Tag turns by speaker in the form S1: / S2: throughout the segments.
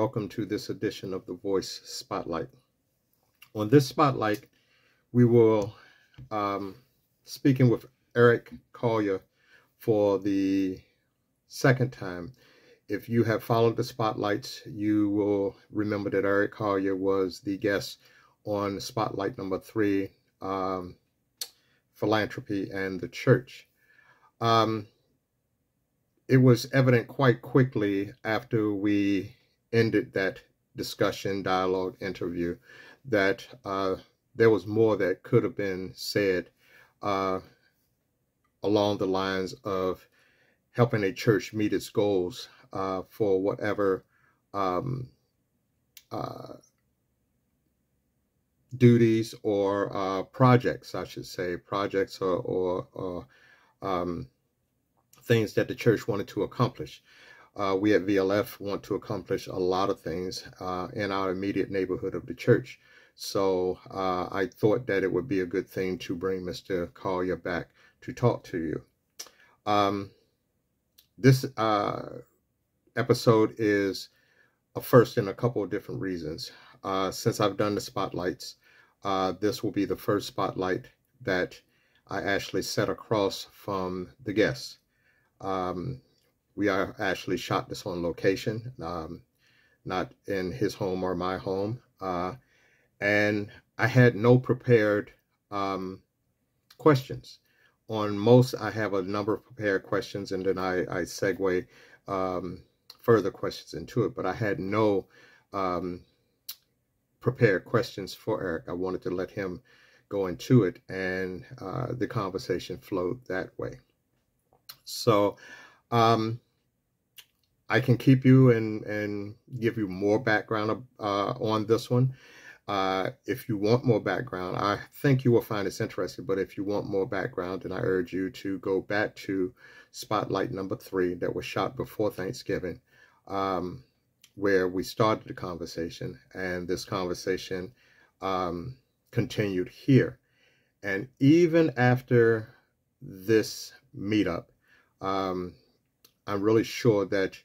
S1: welcome to this edition of the Voice Spotlight. On this Spotlight, we will speaking with Eric Collier for the second time. If you have followed the Spotlights, you will remember that Eric Collier was the guest on Spotlight number 3, Philanthropy and the Church. It was evident quite quickly after we ended that discussion, dialogue, interview, that there was more that could have been said along the lines of helping a church meet its goals for whatever duties or projects, I should say, projects or things that the church wanted to accomplish. We at VLF want to accomplish a lot of things in our immediate neighborhood of the church. So I thought that it would be a good thing to bring Mr. Collier back to talk to you. This episode is a first in a couple of different reasons. Since I've done the Spotlights, this will be the first Spotlight that I actually set across from the guests. We are actually shot this on location, not in his home or my home. And I had no prepared questions. On most, I have a number of prepared questions, and then I segue further questions into it. But I had no prepared questions for Eric. I wanted to let him go into it, and the conversation flowed that way. So I can keep you and give you more background on this one. If you want more background, I think you will find this interesting, but if you want more background, then I urge you to go back to Spotlight number 3 that was shot before Thanksgiving, where we started the conversation, and this conversation continued here. And even after this meetup, I'm really sure that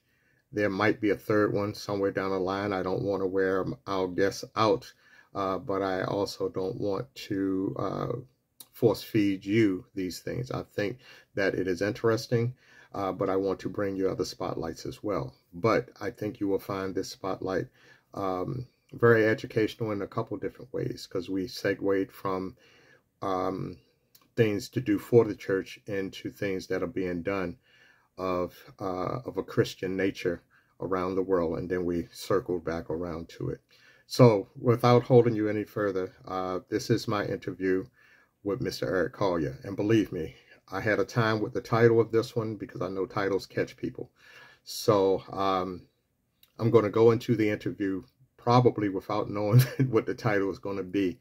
S1: there might be a third one somewhere down the line. I don't want to wear our guests out, but I also don't want to force feed you these things. I think that it is interesting, but I want to bring you other spotlights as well. But I think you will find this spotlight very educational in a couple different ways, because we segued from things to do for the church into things that are being done of a Christian nature around the world, and then we circled back around to it. So without holding you any further, this is my interview with Mr. Eric Collier. And believe me, I had a time with the title of this one because I know titles catch people. So I'm going to go into the interview probably without knowing what the title is going to be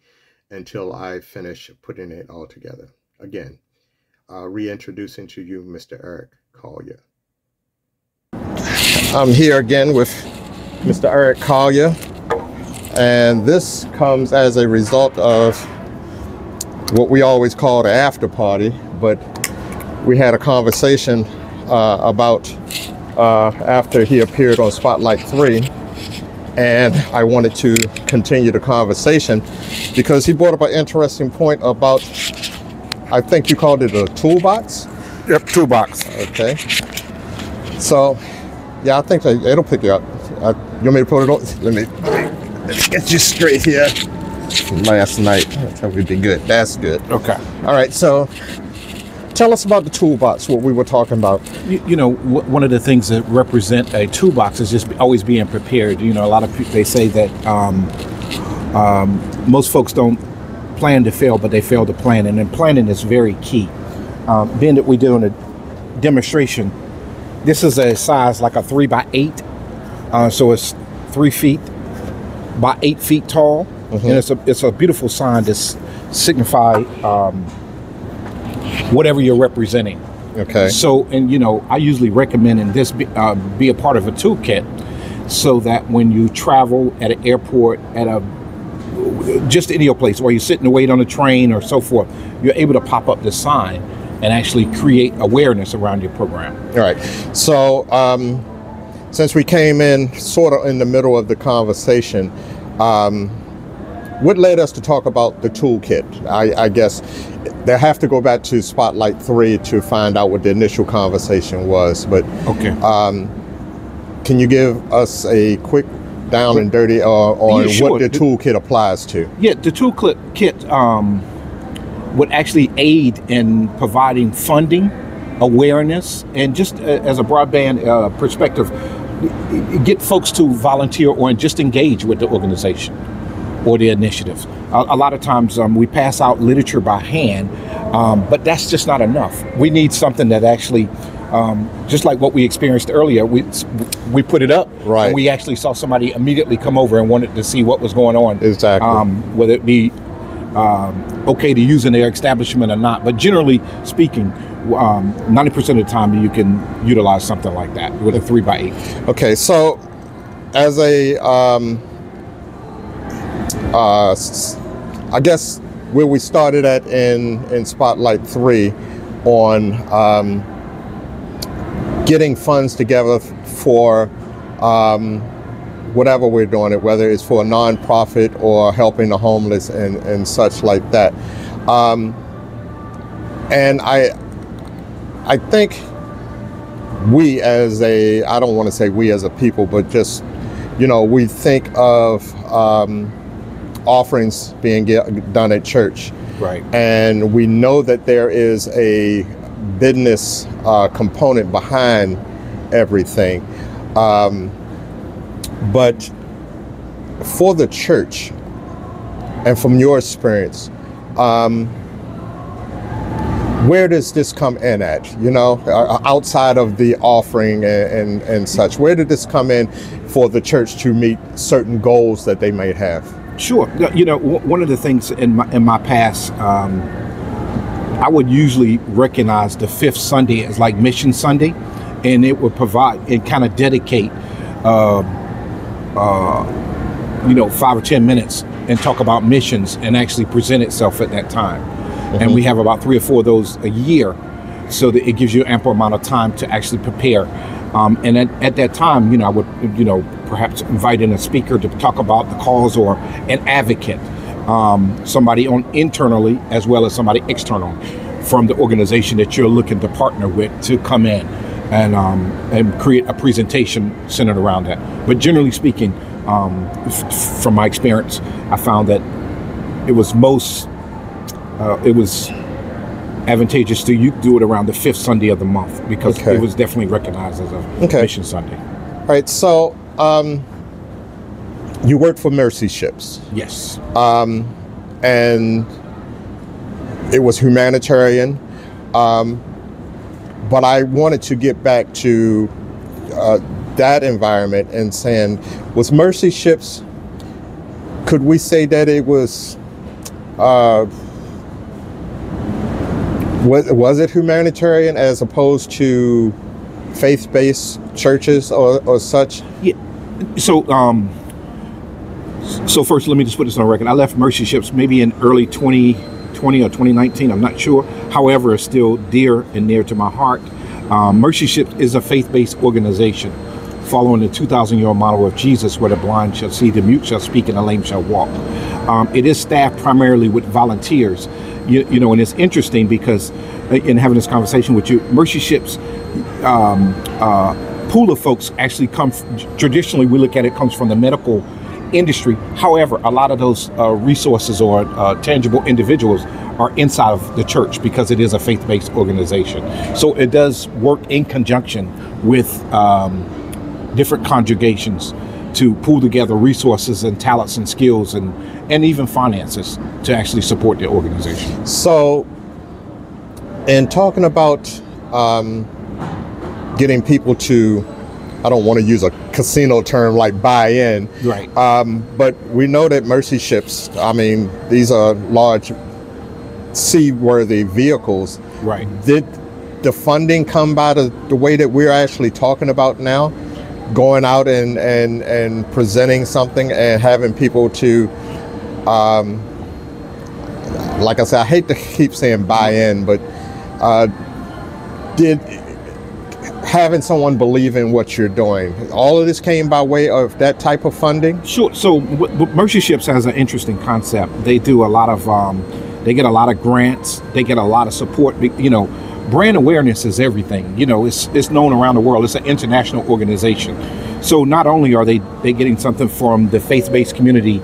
S1: until I finish putting it all together. Again, reintroducing to you Mr. Eric Collier. I'm here again with Mr. Eric Collier, and this comes as a result of what we always call the after party, but we had a conversation about after he appeared on Spotlight 3, and I wanted to continue the conversation because he brought up an interesting point about, I think you called it a toolbox?
S2: Yep, toolbox.
S1: Okay. So, yeah, I think it'll pick you up. You want me to put it on? Let me get you straight here. Last night, that would be good. That's good.
S2: Okay.
S1: All right, so tell us about the toolbox, what we were talking about.
S2: You know, one of the things that represent a toolbox is just always being prepared. You know, a lot of people, they say that most folks don't plan to fail, but they fail to plan. And then planning is very key. Being that we're doing a demonstration, this is a size like a 3x8. So it's 3 feet by 8 feet tall. Mm-hmm. And it's a beautiful sign to signify whatever you're representing.
S1: Okay.
S2: So, and you know, I usually recommend in this be a part of a toolkit, so that when you travel at an airport, at just any place, or you're sitting to wait on a train or so forth, you're able to pop up this sign and actually create awareness around your program.
S1: All right. So since we came in sort of in the middle of the conversation, what led us to talk about the toolkit? I guess they have to go back to Spotlight 3 to find out what the initial conversation was. But
S2: Okay.
S1: Can you give us a quick down and dirty on
S2: Yeah, sure.
S1: what the toolkit applies to?
S2: Yeah, the toolkit would actually aid in providing funding, awareness, and just as a broadband perspective, get folks to volunteer or just engage with the organization or the initiatives. A lot of times we pass out literature by hand, but that's just not enough. We need something that actually, just like what we experienced earlier, we put it up,
S1: right,
S2: and we actually saw somebody immediately come over and wanted to see what was going on.
S1: Exactly.
S2: Whether it be okay to use in their establishment or not, but generally speaking, 90% of the time you can utilize something like that with a 3x8.
S1: Okay, so as a I guess where we started at in Spotlight 3 on getting funds together for whatever we're doing it, whether it's for a nonprofit or helping the homeless and such like that. And I think we as I don't want to say we as a people, but just, we think of offerings being done at church.
S2: Right.
S1: And we know that there is a business component behind everything. But for the church, and from your experience, where does this come in at, outside of the offering and such? Where did this come in for the church to meet certain goals that they might have?
S2: Sure. One of the things in my past, I would usually recognize the fifth Sunday as like Mission Sunday, and it would provide and kind of dedicate 5 or 10 minutes and talk about missions and actually present itself at that time. Mm-hmm. And we have about 3 or 4 of those a year, so that it gives you ample amount of time to actually prepare. And at that time, I would, perhaps invite in a speaker to talk about the cause, or an advocate, somebody internally as well as somebody external from the organization that you're looking to partner with to come in and create a presentation centered around that. But generally speaking, from my experience, I found that it was advantageous to you do it around the 5th Sunday of the month, because it was definitely recognized as a Mission Sunday.
S1: All right, so you worked for Mercy Ships.
S2: Yes.
S1: And it was humanitarian. But I wanted to get back to that environment and saying, was Mercy Ships, could we say that it was it humanitarian as opposed to faith-based churches or such?
S2: Yeah. So first, let me just put this on record. I left Mercy Ships maybe in early 2020 or 2019. I'm not sure. However, it's still dear and near to my heart. Mercy Ships is a faith-based organization following the 2,000-year model of Jesus, where the blind shall see, the mute shall speak, and the lame shall walk. It is staffed primarily with volunteers. And it's interesting because in having this conversation with you, Mercy Ships pool of folks actually traditionally we look at it, comes from the medical industry. However, a lot of those resources or tangible individuals are inside of the church, because it is a faith-based organization. So it does work in conjunction with different congregations to pool together resources and talents and skills and even finances to actually support the organization.
S1: So, in talking about getting people to, I don't want to use a casino term like buy in,
S2: right?
S1: But we know that Mercy Ships, these are large seaworthy vehicles.
S2: Right.
S1: Did the funding come by the way that we're actually talking about now? Going out and presenting something and having people to, like I said, I hate to keep saying buy in, but having someone believe in what you're doing. All of this came by way of that type of funding?
S2: Sure. So Mercy Ships has an interesting concept. They do a lot of, they get a lot of grants. They get a lot of support. You know, brand awareness is everything. You know, it's known around the world. It's an international organization. So not only are they getting something from the faith-based community,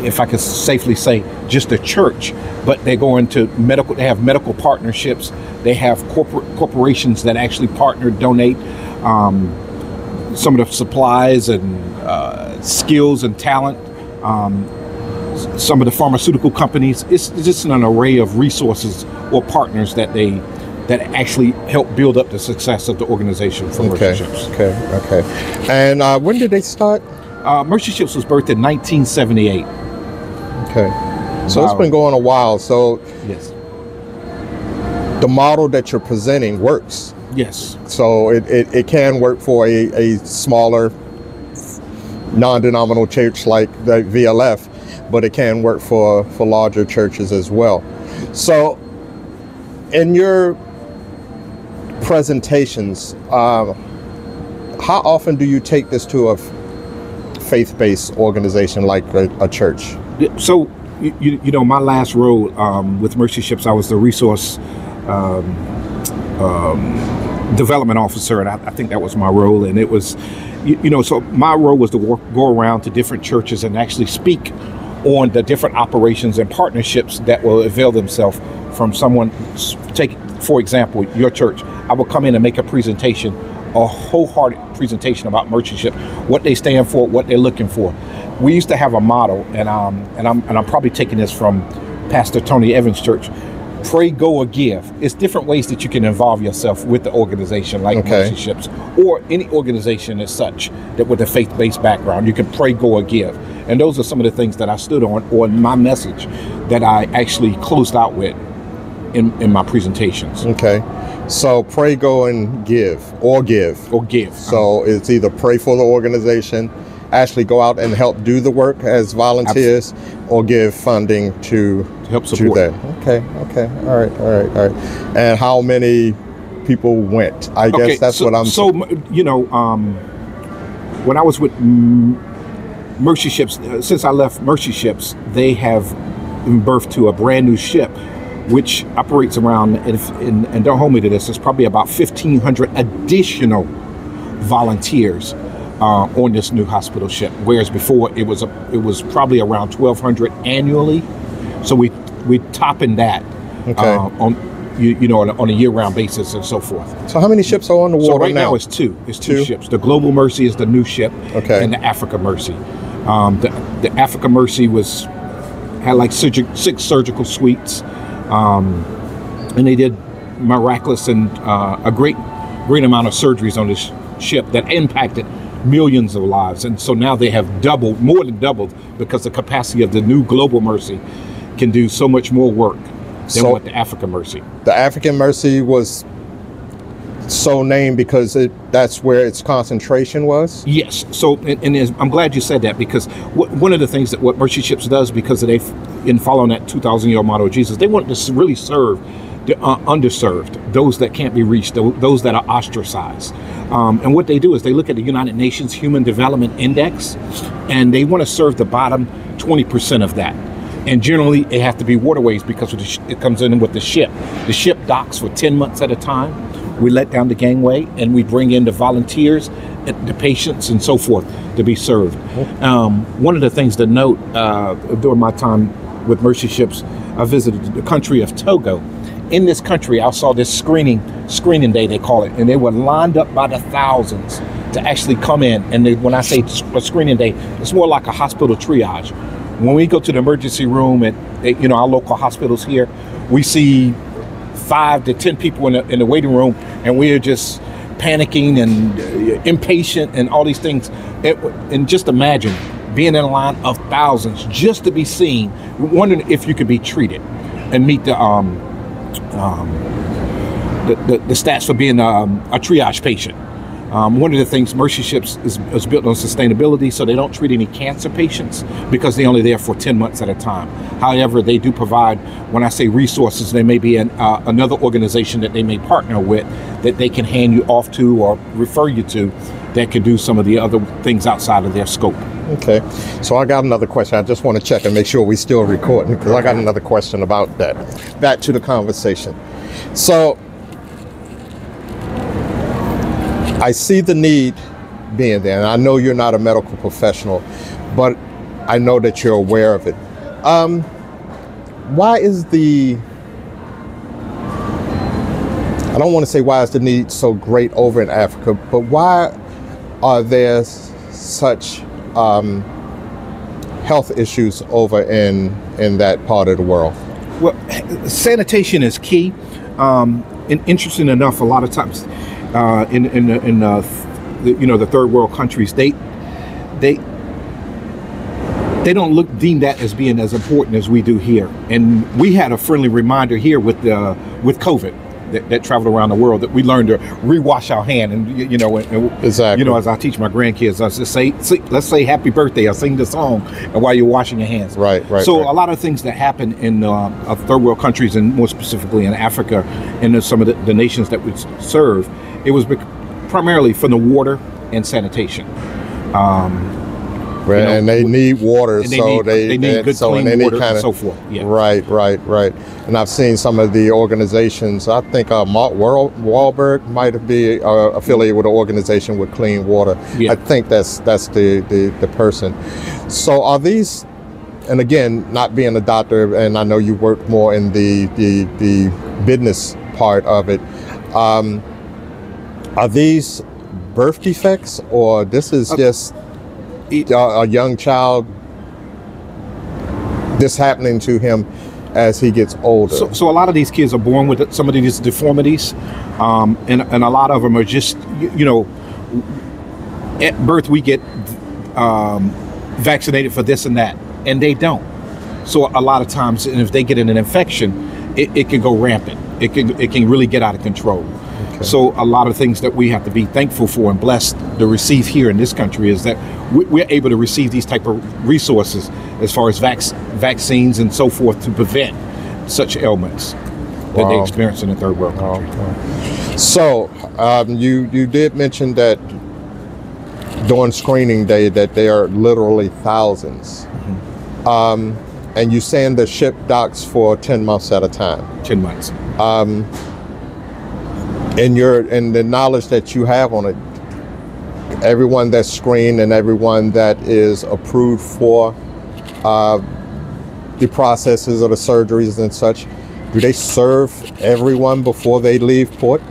S2: if I could safely say, just the church, but they go into medical. They have medical partnerships. They have corporations that actually partner, donate some of the supplies and skills and talent. Some of the pharmaceutical companies. It's just an array of resources or partners that actually help build up the success of the organization for Mercy Ships.
S1: Okay. And when did they start?
S2: Mercy Ships was birthed in 1978.
S1: Okay. So It's been going a while. So
S2: yes,
S1: the model that you're presenting works.
S2: Yes.
S1: So it can work for a smaller non-denominational church like the VLF, but it can work for larger churches as well. So in your presentations, how often do you take this to a faith-based organization like a church?
S2: So, you know, my last role with Mercy Ships, I was the resource development officer, and I think that was my role. And it was, you know, so my role was to go around to different churches and actually speak on the different operations and partnerships that will avail themselves from someone. Take, for example, your church. I will come in and make a presentation, a wholehearted presentation about Mercy Ships, what they stand for, what they're looking for. We used to have a motto, and I'm probably taking this from Pastor Tony Evans' church: pray, go, or give. It's different ways that you can involve yourself with the organization, like Mercy Ships, or any organization as such that with a faith-based background. You can pray, go, or give. And those are some of the things that I stood on, or my message that I actually closed out with in my presentations.
S1: Okay. So pray, go, and give, or give.
S2: Or give.
S1: So it's either pray for the organization, actually go out and help do the work as volunteers, or give funding to
S2: help support
S1: that. Okay. All right. And how many people went? I guess that's what I'm...
S2: So, you know, when I was with Mercy Ships, since I left Mercy Ships, they have given birth to a brand new ship, which operates around, and don't hold me to this, it's probably about 1,500 additional volunteers on this new hospital ship, whereas before it was probably around 1,200 annually. So we topping that on on a year-round basis and so forth.
S1: So how many ships are on the water
S2: so right
S1: now?
S2: It's two. It's two ships. The Global Mercy is the new ship, and the Africa Mercy. The Africa Mercy had like 6 surgical suites, and they did miraculous and a great amount of surgeries on this ship that impacted millions of lives. And so now they have more than doubled, because the capacity of the new Global Mercy can do so much more work than what the African Mercy.
S1: The African Mercy was so named because that's where its concentration was?
S2: Yes. So, and I'm glad you said that, because one of the things that what Mercy Ships does, because in following that 2,000-year motto of Jesus, they want to really serve the underserved, those that can't be reached, those that are ostracized. And what they do is they look at the United Nations Human Development Index, and they want to serve the bottom 20% of that. And generally, it has to be waterways, because it comes in with the ship. The ship docks for 10 months at a time. We let down the gangway, and we bring in the volunteers, the patients, and so forth to be served. One of the things to note during my time with Mercy Ships, I visited the country of Togo. In this country, I saw this screening day, they call it, and they were lined up by the thousands to actually come in. And when I say a screening day, it's more like a hospital triage. When we go to the emergency room at our local hospitals here, we see 5 to 10 people in the waiting room, and we're just panicking and impatient and all these things. And just imagine being in a line of thousands just to be seen, wondering if you could be treated and meet the stats for being a triage patient. One of the things, Mercy Ships is built on sustainability, so they don't treat any cancer patients because they're only there for 10 months at a time. However, they do provide, when I say resources, there may be another organization that they may partner with that they can hand you off to or refer you to that can do some of the other things outside of their scope.
S1: Okay, so I got another question. I just want to check and make sure we're still recording, because I got another question about that. Back to the conversation. So I see the need being there, and I know you're not a medical professional, but I know that you're aware of it. Why is I don't want to say why is the need so great over in Africa, but why are there such health issues over in that part of the world?
S2: Well, sanitation is key. And interesting enough, a lot of times in the third world countries, they don't deem that as being as important as we do here. And we had a friendly reminder here with COVID that traveled around the world, that we learned to rewash our hand, and
S1: exactly.
S2: As I teach my grandkids, I just say, let's say happy birthday, I sing the song, and while you're washing your hands.
S1: Right.
S2: So a lot of things that happen in third world countries, and more specifically in Africa, and in some of the nations that we serve, it was primarily from the water and sanitation.
S1: And they need water, so
S2: they need good clean water and so forth. Yeah.
S1: Right. And I've seen some of the organizations. I think Mark Wahlberg might be affiliated with an organization with clean water. Yeah. I think that's the person. So are these? And again, not being a doctor, and I know you work more in the business part of it. Are these birth defects, or this is just a young child, this happening to him as he gets older?
S2: So a lot of these kids are born with some of these deformities, and a lot of them are just, at birth we get vaccinated for this and that, and they don't. So a lot of times, and if they get an infection, it can go rampant. It can really get out of control. Okay. So a lot of things that we have to be thankful for and blessed to receive here in this country is that we're able to receive these type of resources as far as vaccines and so forth to prevent such ailments that they experience in the third world country.
S1: Wow. So you did mention that during screening day that there are literally thousands. Mm-hmm. And you're saying the ship docks for 10 months at a time.
S2: 10 months.
S1: And the knowledge that you have on it, everyone that's screened and everyone that is approved for the processes or the surgeries and such, do they serve everyone before they leave port?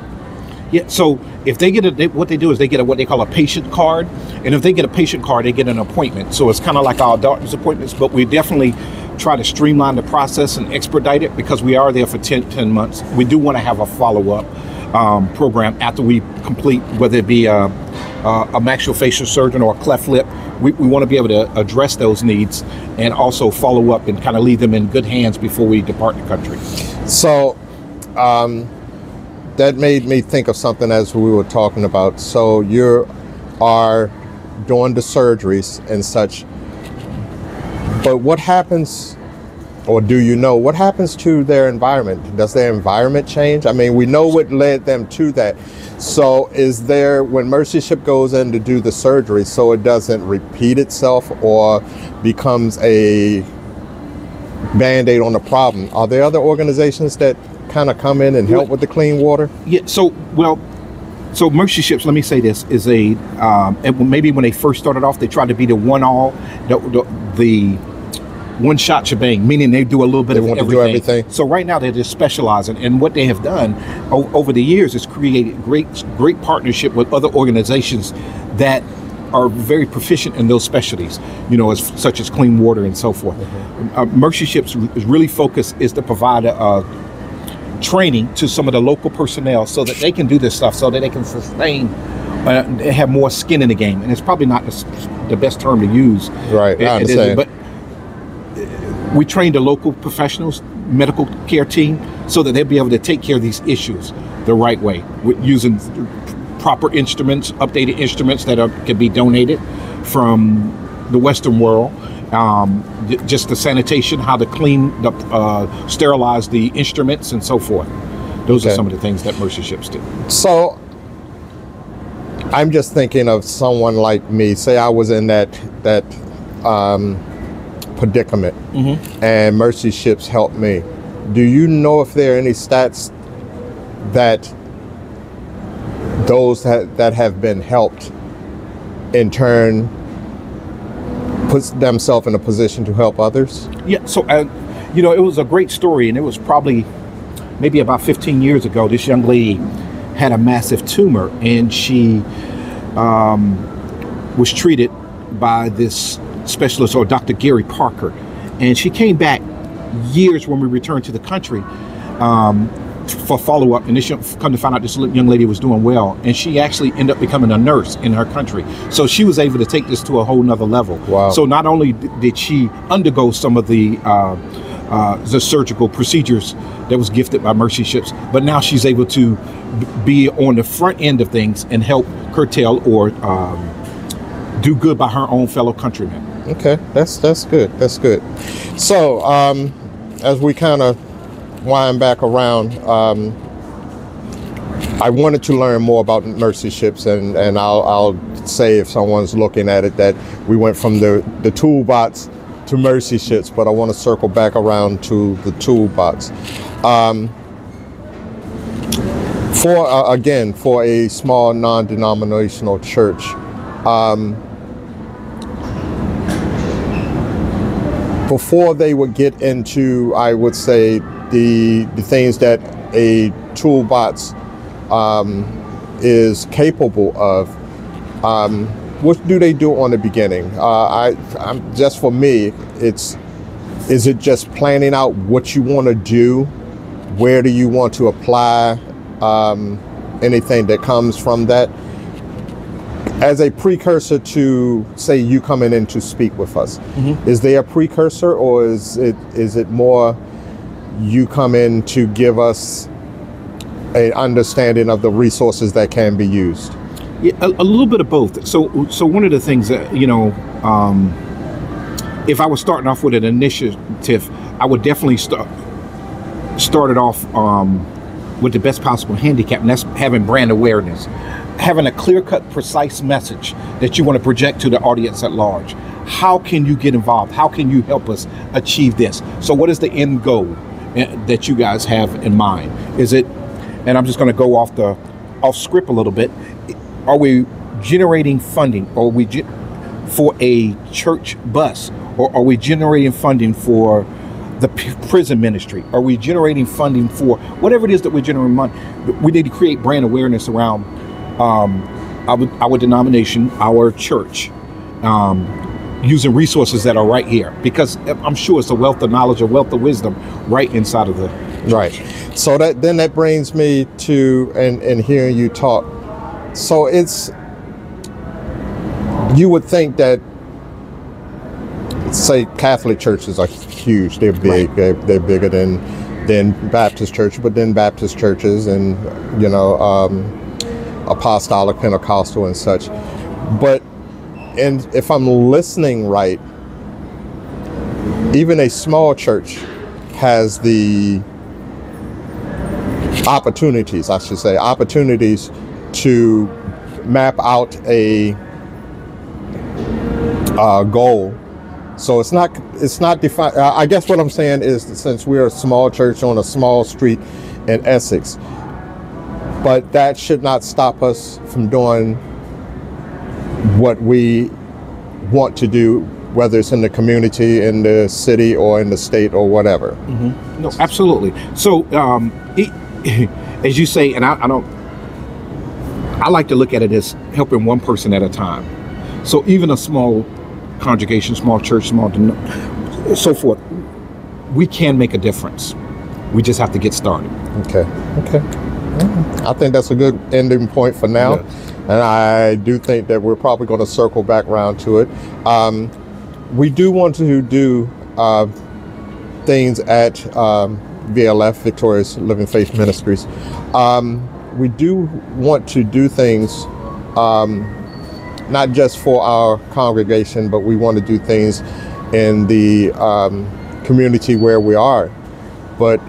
S2: Yeah, so if they get what they do is they get what they call a patient card. And if they get a patient card, they get an appointment. So it's kind of like our doctor's appointments, but we definitely try to streamline the process and expedite it because we are there for 10 months. We do want to have a follow-up program after we complete, whether it be a maxillofacial surgeon or a cleft lip. We want to be able to address those needs and also follow up and kind of leave them in good hands before we depart the country.
S1: So that made me think of something as we were talking about. So you are doing the surgeries and such, but what happens, or do you know what happens to their environment? Does their environment change? I mean, we know what led them to that. So is there, when Mercy Ship goes in to do the surgery, so it doesn't repeat itself or becomes a Band-Aid on the problem, are there other organizations that kind of come in and help with the clean water?
S2: Yeah, so Mercy Ships, let me say this, is maybe when they first started off, they tried to be the the one-shot shebang, meaning they do a little bit of everything.
S1: Do everything.
S2: So right now they're just specializing, and what they have done over the years is created great partnership with other organizations that are very proficient in those specialties, such as clean water and so forth. Mm-hmm. Mercy Ships' really focus is to provide training to some of the local personnel so that they can do this stuff, so that they can sustain, have more skin in the game. And it's probably not the best term to use.
S1: Right, I understand.
S2: But we train the local professionals, medical care team, so that they'll be able to take care of these issues the right way, with using proper instruments, updated instruments that can be donated from the Western world. Just the sanitation, how to clean, sterilize the instruments and so forth. Those are some of the things that Mercy Ships do.
S1: So I'm just thinking of someone like me. Say I was in that predicament, and Mercy Ships helped me. Do you know if there are any stats that those that have been helped in turn puts themselves in a position to help others?
S2: Yeah, so you know, it was a great story, and it was probably maybe about 15 years ago. This young lady had a massive tumor, and she was treated by this specialist, or Dr. Gary Parker, and she came back years when we returned to the country for follow-up, and come to find out this young lady was doing well, and she actually ended up becoming a nurse in her country. So she was able to take this to a whole nother level.
S1: Wow.
S2: So not only did she undergo some of the surgical procedures that was gifted by Mercy Ships, but now she's able to be on the front end of things and help curtail or do good by her own fellow countrymen.
S1: Okay, that's good. That's good. So as we kind of wind back around, I wanted to learn more about Mercy Ships, and I'll say, if someone's looking at it, that we went from the toolbox to Mercy Ships, but I want to circle back around to the toolbox. For a small non-denominational church, before they would get into, I would say, the things that a toolbox is capable of, what do they do on the beginning? I'm just, for me, is it just planning out what you want to do? Where do you want to apply anything that comes from that? As a precursor to, say, you coming in to speak with us, is there a precursor, or is it more you come in to give us an understanding of the resources that can be used?
S2: Yeah, a little bit of both. So one of the things that, you know, if I was starting off with an initiative, I would definitely start it off with the best possible handicap, and that's having brand awareness, having a clear-cut, precise message that you want to project to the audience at large. How can you get involved? How can you help us achieve this? So what is the end goal that you guys have in mind? Is it, and I'm just going to go off script a little bit, are we generating funding, or are we for a church bus, or are we generating funding for the prison ministry? Are we generating funding for whatever it is that we're generating money? We need to create brand awareness around our denomination, our church, using resources that are right here, because I'm sure it's a wealth of knowledge, a wealth of wisdom right inside of the church.
S1: Right. So that brings me to, and hearing you talk, so you would think that, say, Catholic churches are huge, they're big, right. They're bigger than Baptist churches, but then Baptist churches and, you know, Apostolic, Pentecostal and such. But, and if I'm listening right, even a small church has the opportunities to map out a goal. So it's not defined. I guess what I'm saying is, since we're a small church on a small street in Essex, but that should not stop us from doing what we want to do, whether it's in the community, in the city, or in the state, or whatever.
S2: Mm-hmm. No, absolutely. So, as you say, and I like to look at it as helping one person at a time. So even a small congregation, small church, so forth, we can make a difference. We just have to get started. Okay. I think that's a good ending point for now. Yeah. And I do think that we're probably going to circle back around to it. We do want to do things at VLF, Victorious Living Faith Ministries.
S1: we do want to do things, not just for our congregation, but we want to do things in the community where we are. But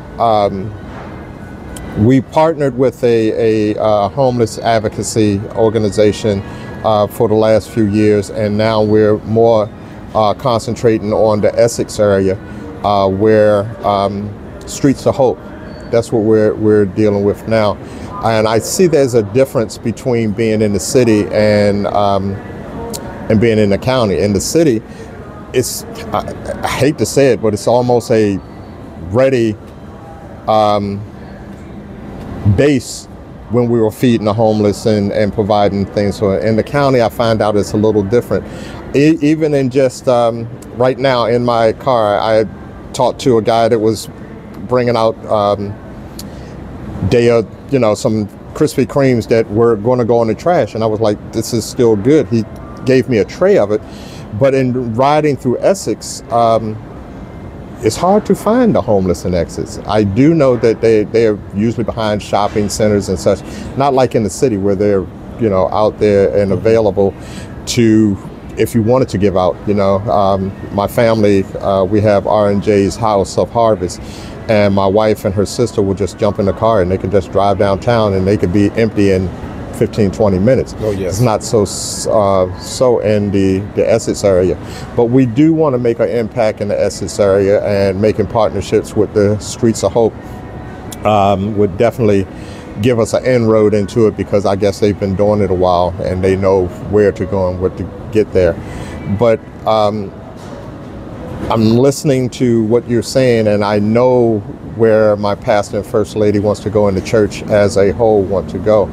S1: we partnered with a homeless advocacy organization for the last few years, and now we're more concentrating on the Essex area, where Streets of Hope, that's what we're dealing with now. And I see there's a difference between being in the city and being in the county. In the city, it's, I hate to say it, but it's almost a ready base when we were feeding the homeless and providing things. So in the county, I find out it's a little different. Even in just right now in my car, I talked to a guy that was bringing out some Krispy Kremes that were going to go in the trash, and I was like, this is still good. He gave me a tray of it. But in riding through Essex, it's hard to find the homeless in Essex. I do know that they're usually behind shopping centers and such, not like in the city where they're out there and available to, if you wanted to give out. My family, we have R&J's House of Harvest, and my wife and her sister will just jump in the car and they can just drive downtown and they could be empty in 15-20 minutes.
S2: Oh, yes.
S1: It's not so in the Essex area, but we do want to make an impact in the Essex area, and making partnerships with the Streets of Hope would definitely give us an inroad into it, because I guess they've been doing it a while and they know where to go and what to get there. But I'm listening to what you're saying, and I know where my pastor and first lady wants to go, and the church as a whole want to go.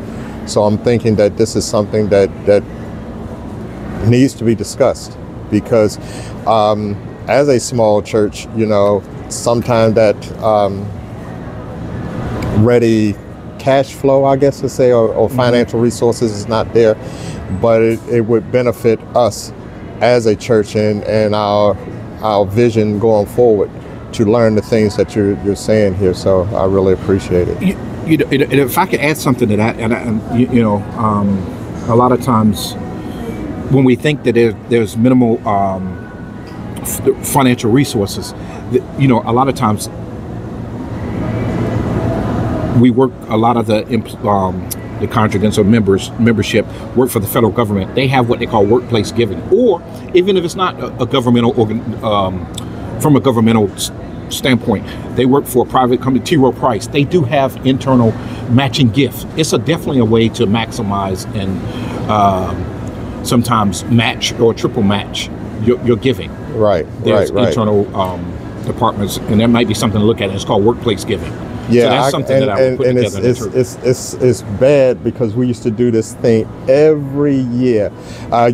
S1: So I'm thinking that this is something that needs to be discussed, because as a small church, sometimes that ready cash flow, I guess to say, or financial resources is not there, but it would benefit us as a church and our vision going forward to learn the things that you're saying here. So I really appreciate it.
S2: If I could add something to that, and a lot of times when we think that there's minimal financial resources, a lot of times we work, a lot of the congregants or membership work for the federal government. They have what they call workplace giving, or even if it's not a governmental from a governmental standpoint, they work for a private company, T. Rowe Price. They do have internal matching gifts. It's definitely a way to maximize and sometimes match or triple match your giving.
S1: Right.
S2: There's internal departments, and that might be something to look at. It's called workplace giving.
S1: Yeah,
S2: so that's something that I would put together.
S1: It's bad, because we used to do this thing every year. I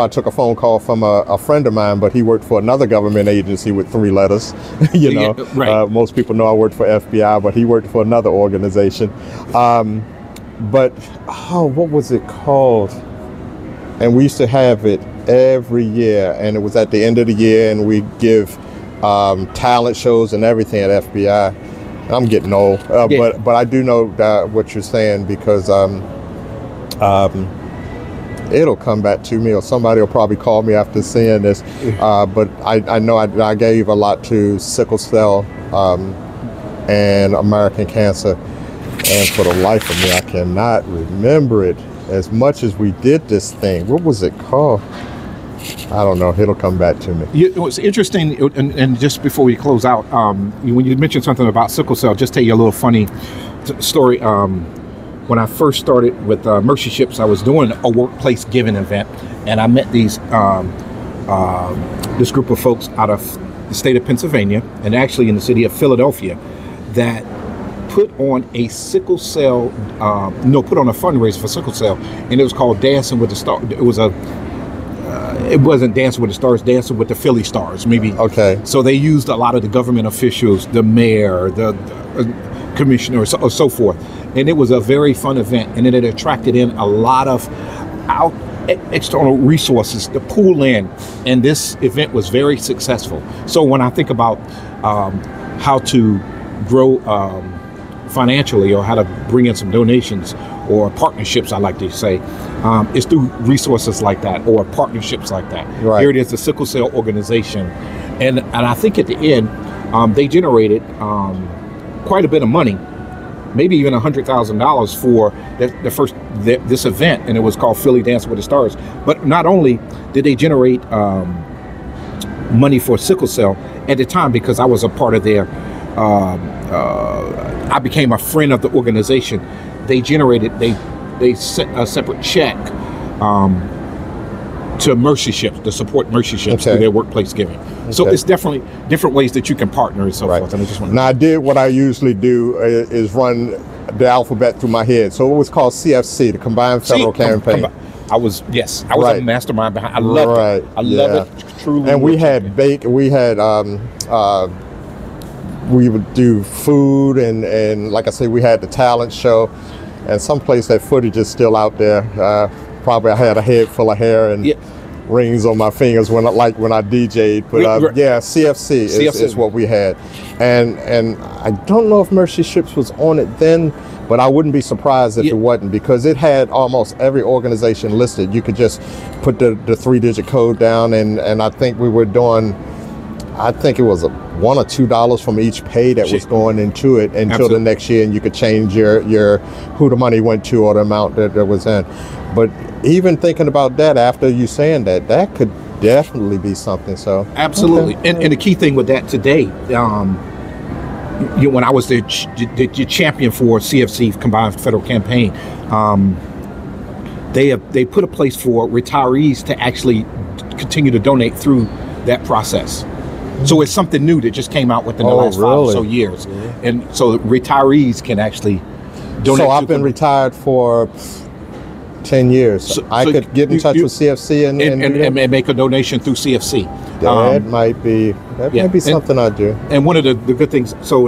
S1: took a phone call from a friend of mine, but he worked for another government agency with 3 letters.
S2: Right.
S1: Most people know I worked for FBI, but he worked for another organization. What was it called? And we used to have it every year, and it was at the end of the year, and we give talent shows and everything at FBI. I'm getting old, but I do know what you're saying, because it'll come back to me, or somebody will probably call me after seeing this. But I know I gave a lot to sickle cell and American cancer, and for the life of me, I cannot remember it. As much as we did this thing, what was it called? I don't know. It'll come back to me.
S2: It's interesting, and just before we close out, when you mentioned something about sickle cell, just tell you a little funny story. When I first started with Mercy Ships, I was doing a workplace giving event, and I met this group of folks out of the state of Pennsylvania, and actually in the city of Philadelphia, that put on a sickle cell, put on a fundraiser for sickle cell, and it was called Dancing with the Stars. It wasn't Dancing with the Stars, Dancing with the Philly Stars, maybe.
S1: Okay.
S2: So they used a lot of the government officials, the mayor, the commissioner, so forth. And it was a very fun event. And then it attracted in a lot of external resources to pool in. And this event was very successful. So when I think about how to grow financially, or how to bring in some donations or partnerships, I like to say, is through resources like that or partnerships like that.
S1: Right.
S2: Here it is, the sickle cell organization, and I think at the end they generated quite a bit of money, maybe even $100,000 for this event, and it was called Philly Dance with the Stars. But not only did they generate money for sickle cell at the time, because I was a part of their, I became a friend of the organization. They sent a separate check to Mercy Ships, to support Mercy Ships through their workplace giving. So it's definitely different ways that you can partner and so forth. And I just want
S1: now, I did what I usually do is run the alphabet through my head. So it was called CFC, the Combined Federal Campaign.
S2: I was a mastermind behind. I loved it. I love it truly.
S1: And we had we would do food and like I say, we had the talent show, and someplace that footage is still out there. Probably I had a head full of hair and rings on my fingers when I DJ'd. But CFC is what we had, and I don't know if Mercy Ships was on it then, but I wouldn't be surprised if it wasn't, because it had almost every organization listed. You could just put the 3-digit code down, and I think we were doing, I think it was $1 or $2 from each pay that was going into it until the next year, and you could change your who the money went to or the amount that was in. But even thinking about that, after you saying that could definitely be something. So
S2: absolutely, and the key thing with that today, when I was the champion for CFC, Combined Federal Campaign, they put a place for retirees to actually continue to donate through that process. So it's something new that just came out within the last 5 or so years, and so retirees can actually donate.
S1: So I've been retired for 10 years. So I could get in touch with CFC and
S2: make a donation through CFC.
S1: That might be something I do.
S2: And one of the good things, so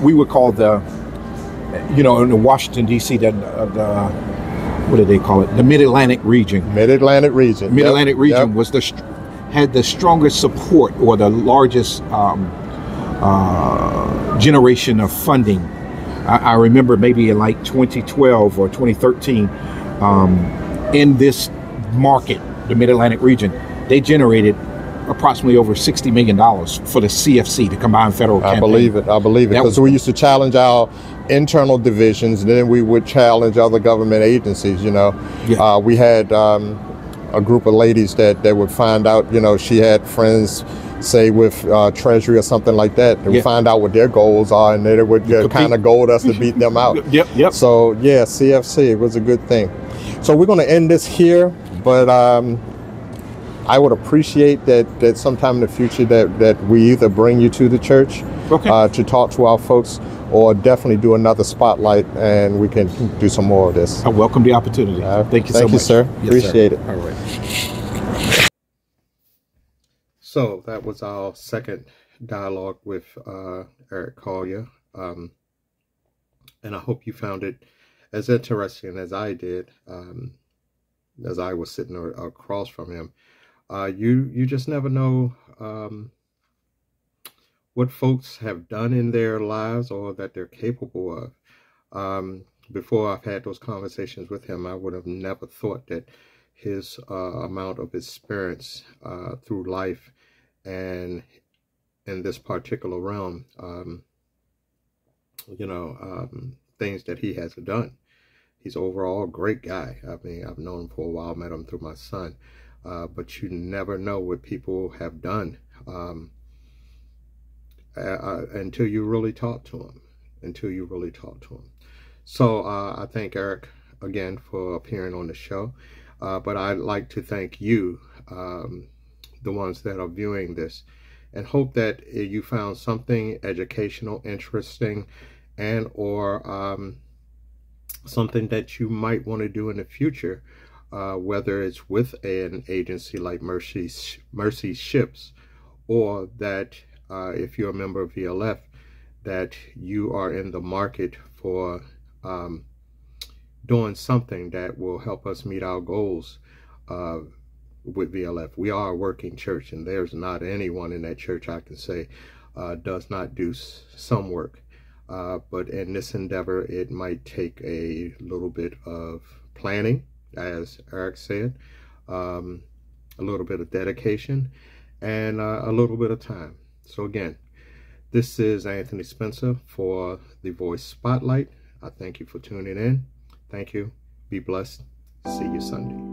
S2: we were called in Washington D.C. What do they call it? The Mid-Atlantic region.
S1: Mid-Atlantic region.
S2: Mid-Atlantic region was had the strongest support, or the largest generation of funding. I remember maybe in like 2012 or 2013, in this market, the Mid-Atlantic region, they generated approximately over $60 million for the CFC, the Combined Federal Campaign.
S1: I believe it, because we used to challenge our internal divisions, and then we would challenge other government agencies. We had a group of ladies that would find out, she had friends, say with Treasury or something like that. They would find out what their goals are, and they would kind of goad us to beat them out. So CFC was a good thing. So we're going to end this here, but I would appreciate that sometime in the future that we either bring you to the church to talk to our folks, or definitely do another spotlight, and we can do some more of this.
S2: I welcome the opportunity. Thank you so much.
S1: Thank you, sir.
S2: Yes,
S1: appreciate
S2: sir.
S1: it.
S2: All right.
S1: So that was our second dialogue with Eric Collier, and I hope you found it as interesting as I did, as I was sitting across from him. You just never know what folks have done in their lives, or that they're capable of. Before I've had those conversations with him, I would have never thought that his amount of experience through life and in this particular realm, things that he has done. He's overall a great guy. I mean, I've known him for a while, met him through my son, but you never know what people have done until you really talk to him. So I thank Eric again for appearing on the show, but I'd like to thank you, the ones that are viewing this, and hope that you found something educational, interesting, and or something that you might want to do in the future, whether it's with an agency like Mercy Ships, or that if you're a member of VLF, that you are in the market for doing something that will help us meet our goals with VLF. We are a working church, and there's not anyone in that church I can say does not do some work. but in this endeavor, it might take a little bit of planning, as Eric said, a little bit of dedication, and a little bit of time. So again, this is Anthony Spencer for the Voice Spotlight. I thank you for tuning in. Thank you. Be blessed. See you Sunday.